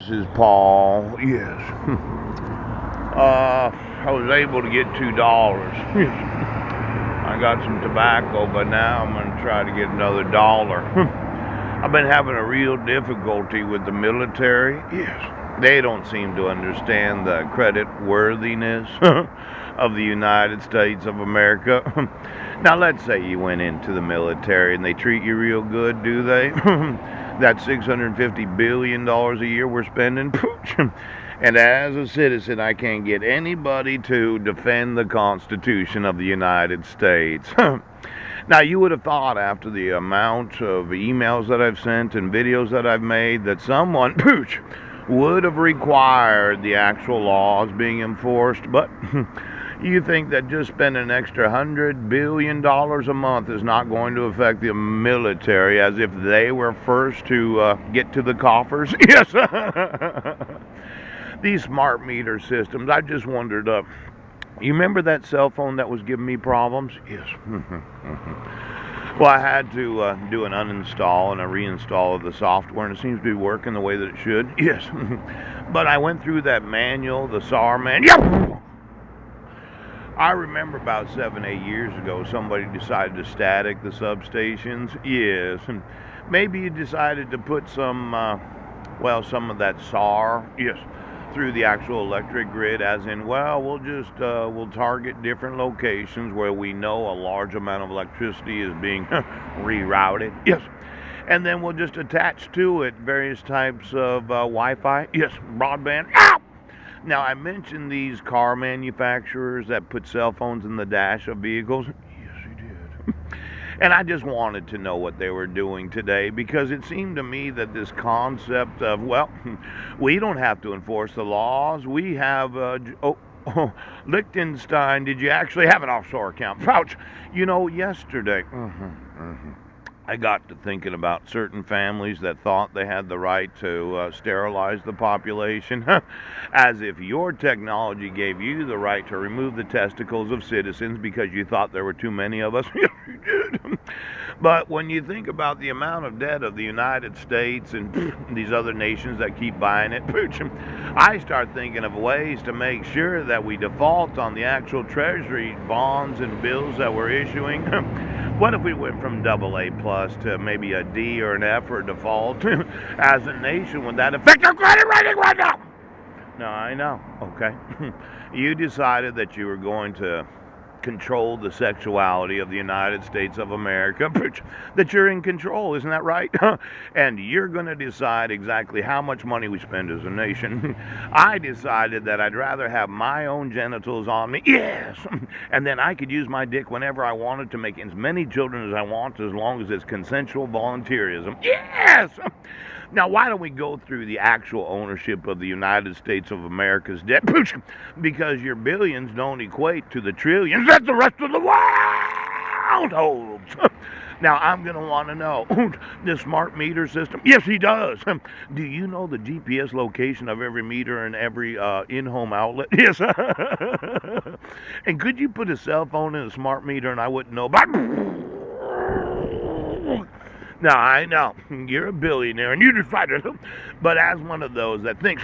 This is Paul. Yes. I was able to get $2. I got some tobacco, but now I'm going to try to get another dollar. I've been having a real difficulty with the military. Yes. They don't seem to understand the credit worthiness of the United States of America. Now, let's say you went into the military and they treat you real good, do they? That $650 billion a year we're spending. And as a citizen, I can't get anybody to defend the Constitution of the United States. Now, you would have thought after the amount of emails that I've sent and videos that I've made that someone would have required the actual laws being enforced, but you think that just spending an extra $100 billion a month is not going to affect the military as if they were first to get to the coffers? Yes. These smart meter systems, I just wondered, you remember that cell phone that was giving me problems? Yes. Well, I had to do an uninstall and a reinstall of the software, and it seems to be working the way that it should. Yes. But I went through that manual, the SAR manual. Yep. I remember about 7, 8 years ago, somebody decided to static the substations. Yes. And maybe you decided to put some of that SAR. Yes. Through the actual electric grid, as in, well, we'll target different locations where we know a large amount of electricity is being rerouted. Yes. And then we'll just attach to it various types of Wi-Fi. Yes. Broadband. Ow! Now, I mentioned these car manufacturers that put cell phones in the dash of vehicles. Yes, you did. And I just wanted to know what they were doing today, because it seemed to me that this concept of, well, we don't have to enforce the laws. We have, Liechtenstein, did you actually have an offshore account? Ouch. Yesterday, I got to thinking about certain families that thought they had the right to sterilize the population, as if your technology gave you the right to remove the testicles of citizens because you thought there were too many of us. Yes, you did. But when you think about the amount of debt of the United States and these other nations that keep buying it, I start thinking of ways to make sure that we default on the actual treasury bonds and bills that we're issuing. What if we went from AA plus to maybe a D or an F or default as a nation? Would that affect our credit rating right now? No, I know. Okay. You decided that you were going to control the sexuality of the United States of America, that you're in control, isn't that right? And you're going to decide exactly how much money we spend as a nation. I decided that I'd rather have my own genitals on me, yes, and then I could use my dick whenever I wanted to make as many children as I want, as long as it's consensual volunteerism, yes. Now, why don't we go through the actual ownership of the United States of America's debt? Because your billions don't equate to the trillions that the rest of the world holds. Now, I'm going to want to know, the smart meter system? Yes, he does. Do you know the GPS location of every meter and every in-home outlet? Yes. And could you put a cell phone in a smart meter and I wouldn't know about it? Now, I know, you're a billionaire and you decided, but as one of those that thinks,